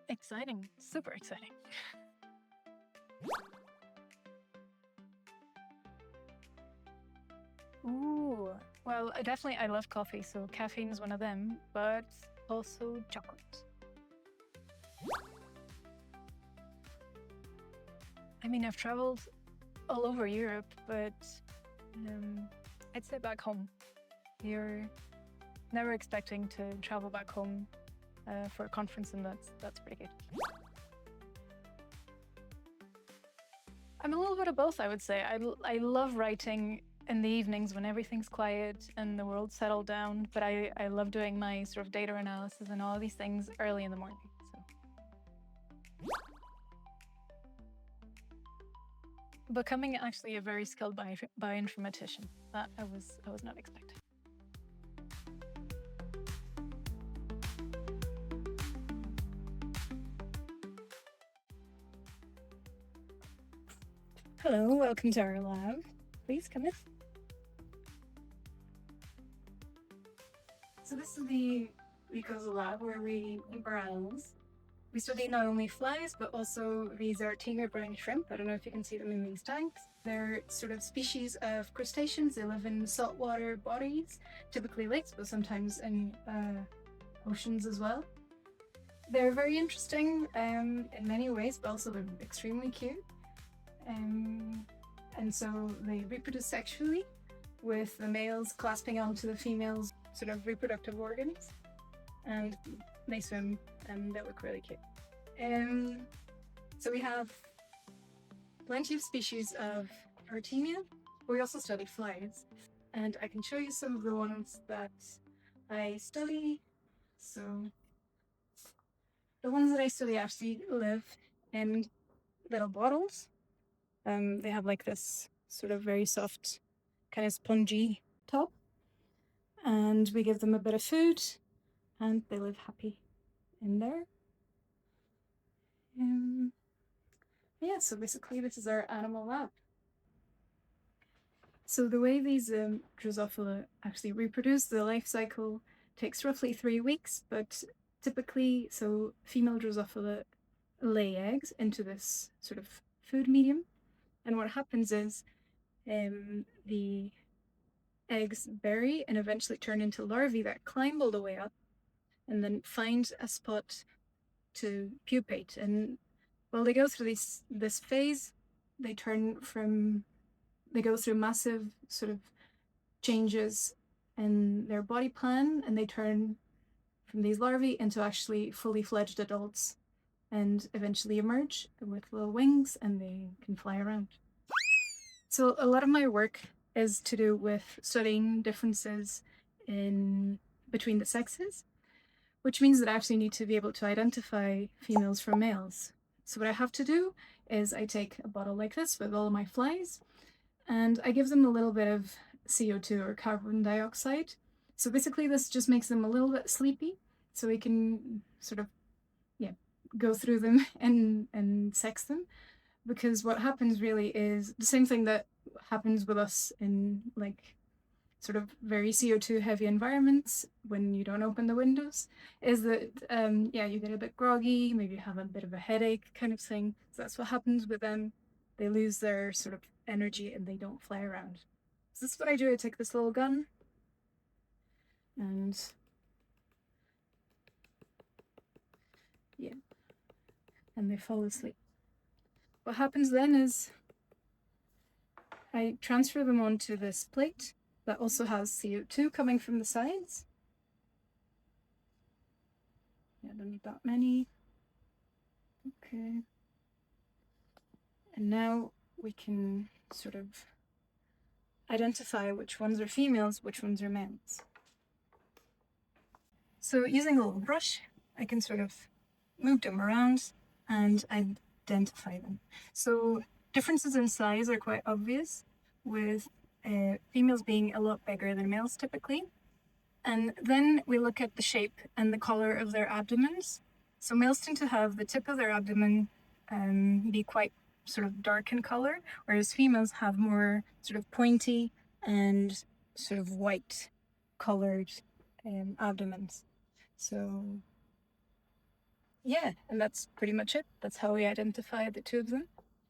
Exciting. Super exciting. Ooh. Well, definitely I love coffee, so caffeine is one of them, but also chocolate. I mean, I've traveled all over Europe, but I'd say back home. You're never expecting to travel back home for a conference, and that's pretty good. I'm a little bit of both, I would say. I love writing in the evenings when everything's quiet and the world's settled down, but I love doing my sort of data analysis and all these things early in the morning. So becoming actually a very skilled bioinformatician, that I was not expecting. Hello, welcome to our lab. Please come in. So this is the Rico's lab where we browse. We study not only flies, but also these are tiger brine shrimp. I don't know if you can see them in these tanks. They're sort of species of crustaceans. They live in saltwater bodies, typically lakes, but sometimes in oceans as well. They're very interesting in many ways, but also they're extremely cute. And so they reproduce sexually, with the males clasping onto the females' sort of reproductive organs. And they swim and they look really cute. So we have plenty of species of Artemia. We also study flies, and I can show you some of the ones that I study. So the ones that I study actually live in little bottles. They have like this sort of very soft, kind of spongy top, and we give them a bit of food, and they live happy in there. Yeah, so basically this is our animal lab. So the way these Drosophila actually reproduce, the life cycle takes roughly 3 weeks, but typically, so female Drosophila lay eggs into this sort of food medium, and what happens is the eggs bury and eventually turn into larvae that climb all the way up and then find a spot to pupate. And while they go through this phase, they go through massive sort of changes in their body plan, and they turn from these larvae into actually fully fledged adults and eventually emerge with little wings, and they can fly around. So a lot of my work is to do with studying differences in between the sexes, which means that I actually need to be able to identify females from males. So what I have to do is I take a bottle like this with all of my flies, and I give them a little bit of CO2 or carbon dioxide. So basically this just makes them a little bit sleepy, so we can sort of, go through them and sex them. Because what happens really is the same thing that happens with us in like sort of very CO2 heavy environments when you don't open the windows, is that you get a bit groggy, maybe you have a bit of a headache kind of thing. So that's what happens with them. They lose their sort of energy and they don't fly around. So this is what I do. I take this little gun and and they fall asleep. What happens then is I transfer them onto this plate that also has CO2 coming from the sides. Yeah, don't need that many. Okay. And now we can sort of identify which ones are females, which ones are males. So using a little brush, I can sort of move them around and identify them. So differences in size are quite obvious, with females being a lot bigger than males typically. And then we look at the shape and the color of their abdomens. So males tend to have the tip of their abdomen be quite sort of dark in color, whereas females have more sort of pointy and sort of white colored abdomens. So Yeah, and that's pretty much it. That's how we identify the two of them.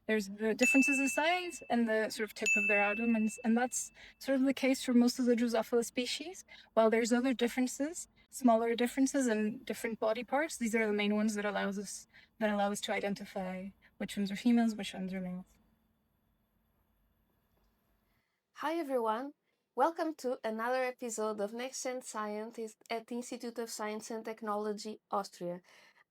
There's the differences in size and the sort of tip of their abdomens, and that's sort of the case for most of the Drosophila species. While there's other differences, smaller differences in different body parts, these are the main ones that allow us to identify which ones are females, which ones are males. Hi everyone, welcome to another episode of Next Gen Scientist at the Institute of Science and Technology, Austria.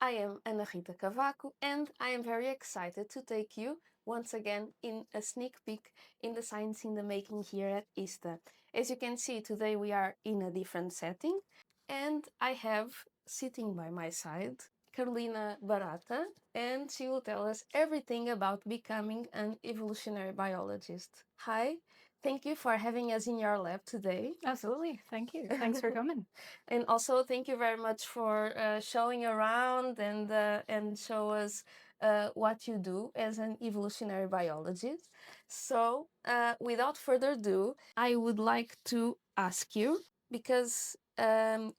I am Ana Rita Cavaco and I am very excited to take you once again in a sneak peek in the science in the making here at ISTA. As you can see, today we are in a different setting and I have sitting by my side Carolina Barata, and she will tell us everything about becoming an evolutionary biologist. Hi, thank you for having us in your lab today. Absolutely. Thank you. Thanks for coming. And also, thank you very much for showing around and show us what you do as an evolutionary biologist. So, without further ado, I would like to ask you because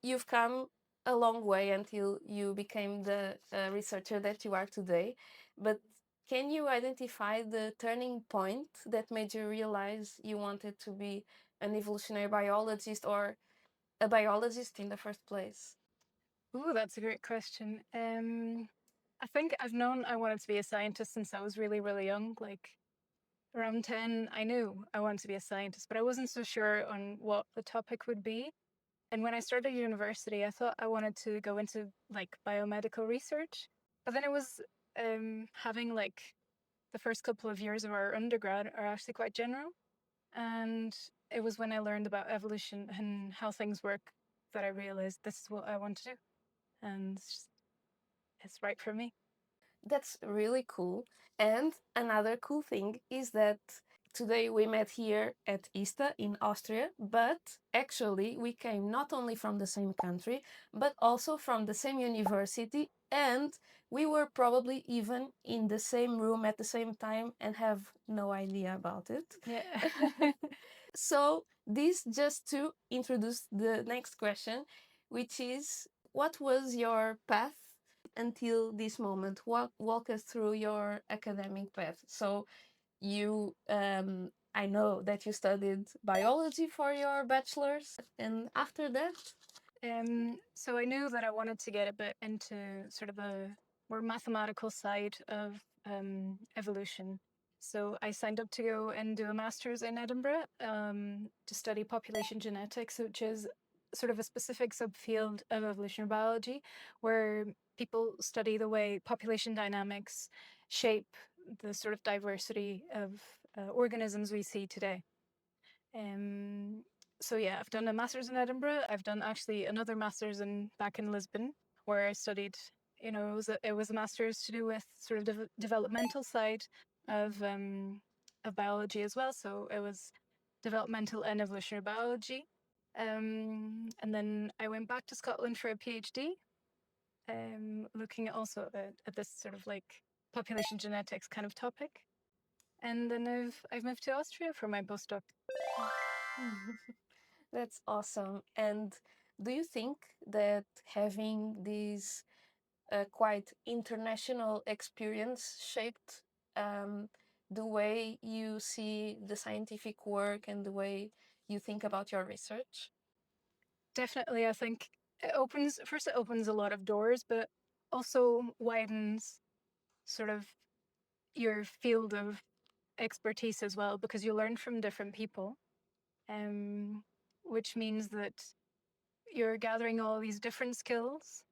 you've come a long way until you became the researcher that you are today. But can you identify the turning point that made you realize you wanted to be an evolutionary biologist or a biologist in the first place? Ooh, that's a great question. I think I've known I wanted to be a scientist since I was really, really young. Like around 10, I knew I wanted to be a scientist, but I wasn't so sure on what the topic would be. And when I started university, I thought I wanted to go into like biomedical research. But then it was having like the first couple of years of our undergrad are actually quite general. And it was when I learned about evolution and how things work that I realized this is what I want to do. And it's right for me. That's really cool. And another cool thing is that today we met here at ISTA in Austria, but actually we came not only from the same country, but also from the same university, and we were probably even in the same room at the same time and have no idea about it. Yeah. So, this just to introduce the next question, which is what was your path until this moment? Walk us through your academic path. So, I know that you studied biology for your bachelor's, and after that, So I knew that I wanted to get a bit into sort of a more mathematical side of evolution. So I signed up to go and do a master's in Edinburgh to study population genetics, which is sort of a specific subfield of evolutionary biology, where people study the way population dynamics shape the sort of diversity of organisms we see today. Um, so yeah, I've done a master's in Edinburgh. I've done actually another master's in back in Lisbon, where I studied. It was a master's to do with sort of developmental side of biology as well. So it was developmental and evolutionary biology. And then I went back to Scotland for a PhD, looking also at this sort of like population genetics kind of topic. And then I've moved to Austria for my postdoc. that's awesome. And do you think that having this quite international experience shaped the way you see the scientific work and the way you think about your research? Definitely, I think it opens a lot of doors, but also widens sort of your field of expertise as well, because you learn from different people, um, which means that you're gathering all these different skills,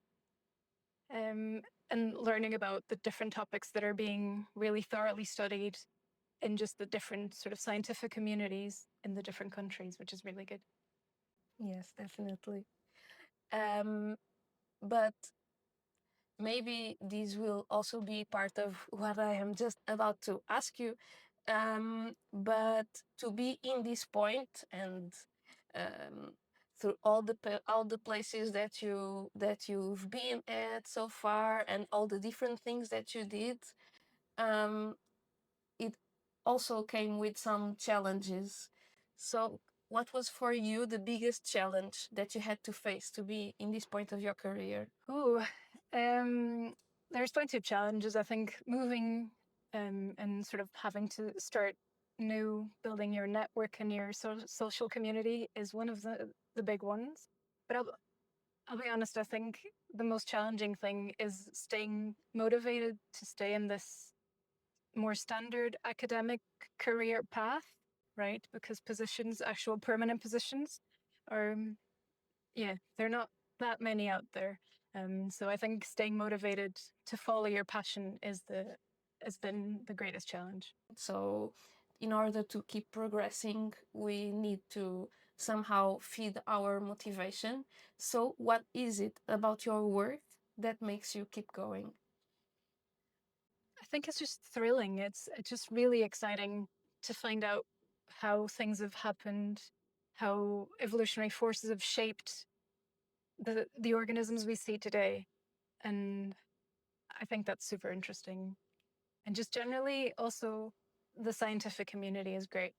um, and learning about the different topics that are being really thoroughly studied in just the different sort of scientific communities in the different countries, which is really good. Yes, definitely. Um, but maybe this will also be part of what I am just about to ask you. But to be in this point and um, through all the places that you've been at so far and all the different things that you did, um, it also came with some challenges. So, what was for you the biggest challenge that you had to face to be in this point of your career? Oh, um, there's plenty of challenges. I think moving and sort of having to start new, building your network and your social community is one of the big ones. But I'll be honest, I think the most challenging thing is staying motivated to stay in this more standard academic career path, right? Because positions, actual permanent positions, are, yeah, they're not that many out there. So I think staying motivated to follow your passion has been the greatest challenge. So, in order to keep progressing, we need to somehow feed our motivation. So, what is it about your work that makes you keep going? I think it's just thrilling. It's just really exciting to find out how things have happened, how evolutionary forces have shaped the organisms we see today. And I think that's super interesting. And just generally also the scientific community is great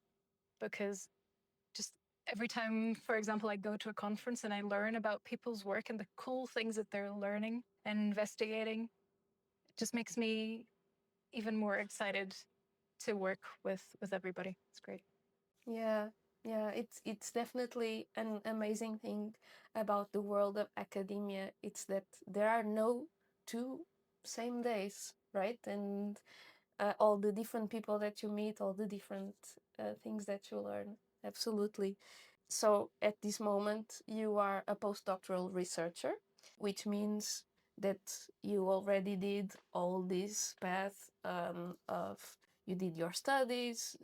because just every time, for example, I go to a conference and I learn about people's work and the cool things that they're learning and investigating, it just makes me even more excited to work with everybody. It's great. Yeah, yeah, it's definitely an amazing thing about the world of academia. It's that there are no two same days, right? And all the different people that you meet, all the different things that you learn. Absolutely. So at this moment, you are a postdoctoral researcher, which means that you already did all this path of you did your studies,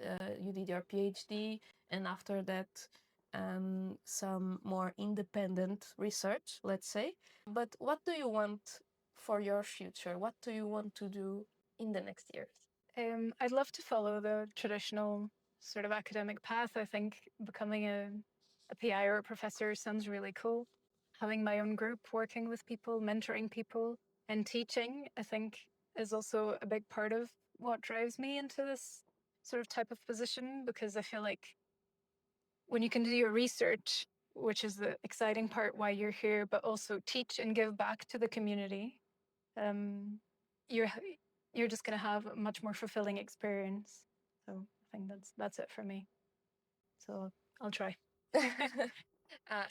you did your PhD, and after that, some more independent research, let's say. But what do you want for your future? What do you want to do in the next years? I'd love to follow the traditional sort of academic path. I think becoming a PI or a professor sounds really cool. Having my own group, working with people, mentoring people, and teaching, I think, is also a big part of what drives me into this sort of type of position because I feel like when you can do your research, which is the exciting part why you're here, but also teach and give back to the community, um, you're you're just going to have a much more fulfilling experience. So I think that's it for me. So I'll try.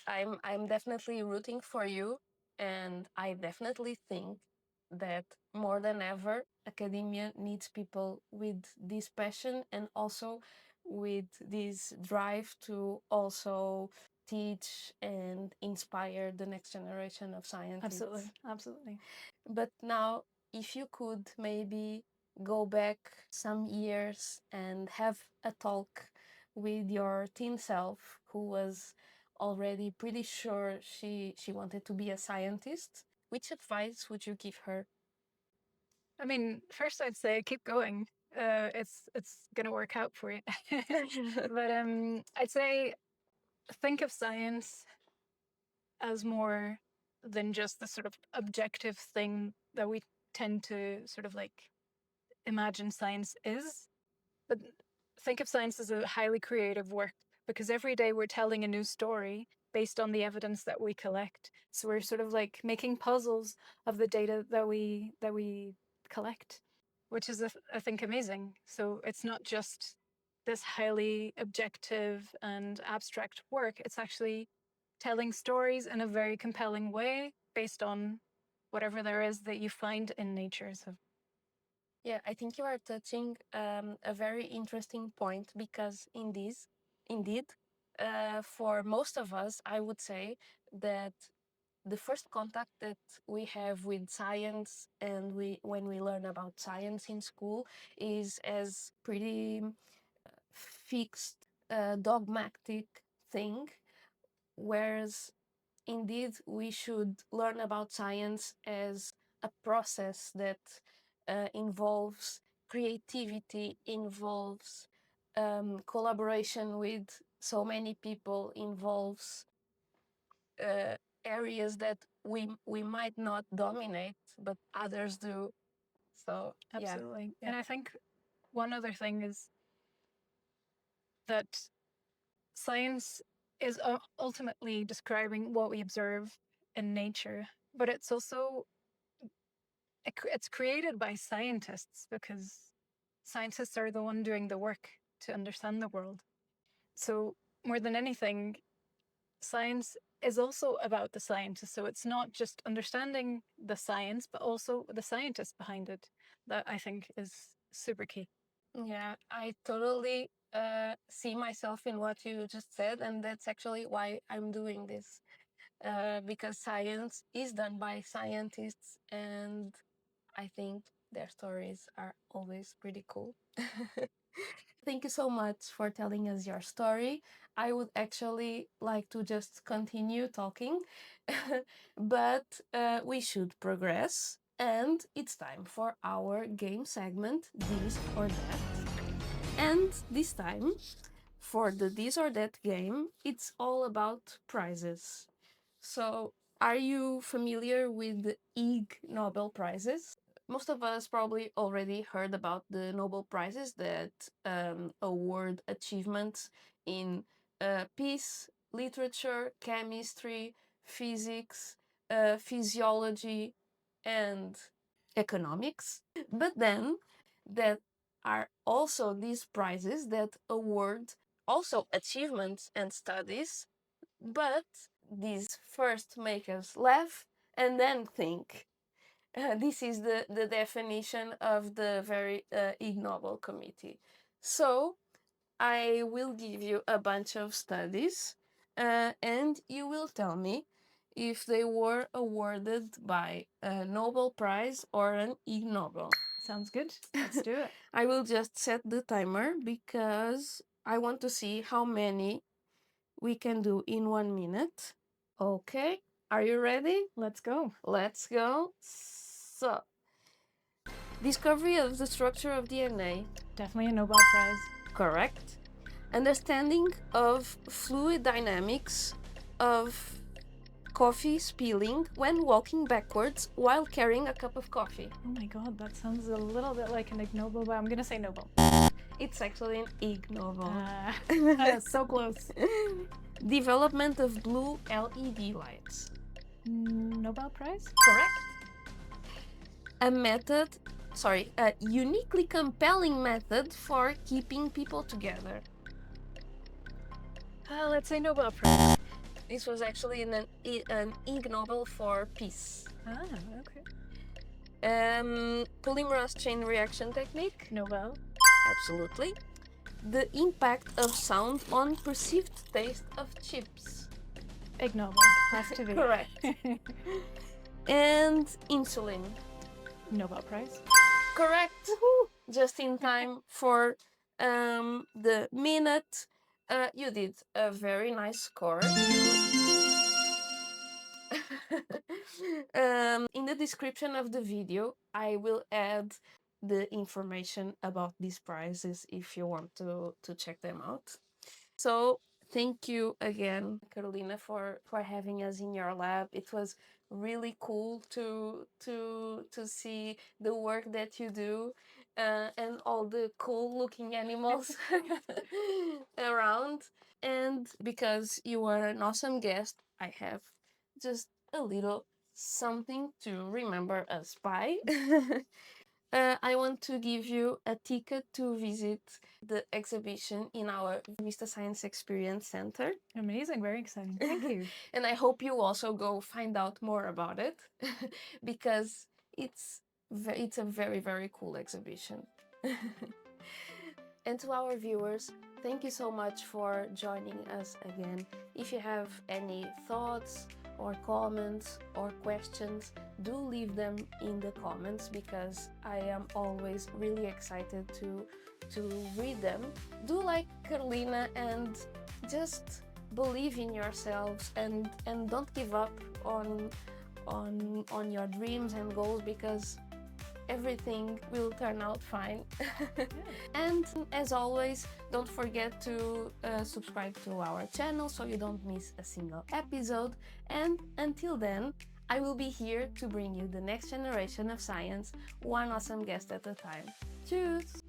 I'm definitely rooting for you, and I definitely think that more than ever, academia needs people with this passion and also with this drive to also teach and inspire the next generation of scientists. Absolutely, absolutely. But now, if you could maybe go back some years and have a talk with your teen self who was already pretty sure she wanted to be a scientist, which advice would you give her? I mean, first I'd say keep going. It's gonna work out for you. But I'd say think of science as more than just the sort of objective thing that we tend to sort of like imagine science is. But think of science as a highly creative work because every day we're telling a new story based on the evidence that we collect. So we're sort of like making puzzles of the data that we collect, which is I think amazing. So it's not just this highly objective and abstract work. It's actually telling stories in a very compelling way based on whatever there is that you find in nature. So Yeah, I think you are touching a very interesting point because indeed, for most of us, I would say that the first contact that we have with science and we when we learn about science in school is as pretty fixed, dogmatic thing, whereas indeed we should learn about science as a process that involves creativity, involves collaboration with so many people, involves uh, areas that we might not dominate, but others do. So yeah, absolutely. yeah, And I think one other thing is that science is ultimately describing what we observe in nature, but it's also it's created by scientists because scientists are the one doing the work to understand the world. So more than anything, science is also about the scientists. So it's not just understanding the science, but also the scientists behind it. That I think is super key. Yeah, I totally see myself in what you just said, and that's actually why I'm doing this. Because science is done by scientists, and I think their stories are always pretty cool. Thank you so much for telling us your story. I would actually like to just continue talking, but we should progress. And it's time for our game segment, This or That. And this time, for the This or That game, it's all about prizes. So, are you familiar with the Ig Nobel Prizes? Most of us probably already heard about the Nobel Prizes that award achievements in peace, literature, chemistry, physics, physiology, and economics. But then there are also these prizes that award also achievements and studies, but these first make us laugh and then think. This is the definition of the very Ig Nobel Committee. So I will give you a bunch of studies, and you will tell me if they were awarded by a Nobel Prize or an Ig Nobel. Sounds good. Let's do it. I will just set the timer because I want to see how many we can do in 1 minute. Okay, are you ready? Let's go. Let's go. So, discovery of the structure of DNA. Definitely a Nobel Prize. Correct. Understanding of fluid dynamics of coffee spilling when walking backwards while carrying a cup of coffee. Oh my god, that sounds a little bit like an Ig Nobel, but I'm gonna say Nobel. It's actually an Ig Nobel. So close. Development of blue LED lights. Nobel Prize? Correct. A uniquely compelling method for keeping people together. Let's say Nobel Prize. This was actually an Ig Nobel for peace. Okay. Polymerase chain reaction technique. Nobel. Absolutely. The impact of sound on perceived taste of chips. Ig Nobel. Has to be. Correct. And insulin. Nobel Prize. Correct. Woo-hoo. Just in time for the minute. You did a very nice score. In the description of the video, I will add the information about these prizes if you want to check them out. So thank you again, Carolina, for having us in your lab. It was really cool to see the work that you do and all the cool looking animals around. And because you are an awesome guest, I have just a little something to remember us by. I want to give you a ticket to visit the exhibition in our Vista Science Experience Center. Amazing, very exciting. Thank you. And I hope you also go find out more about it because it's a very, very cool exhibition. And to our viewers, thank you so much for joining us again. If you have any thoughts or comments or questions, do leave them in the comments because I am always really excited to read them. Do like Carolina and just believe in yourselves and don't give up on your dreams and goals because everything will turn out fine. And as always, don't forget to subscribe to our channel so you don't miss a single episode. And until then, I will be here to bring you the next generation of science, one awesome guest at a time. Cheers!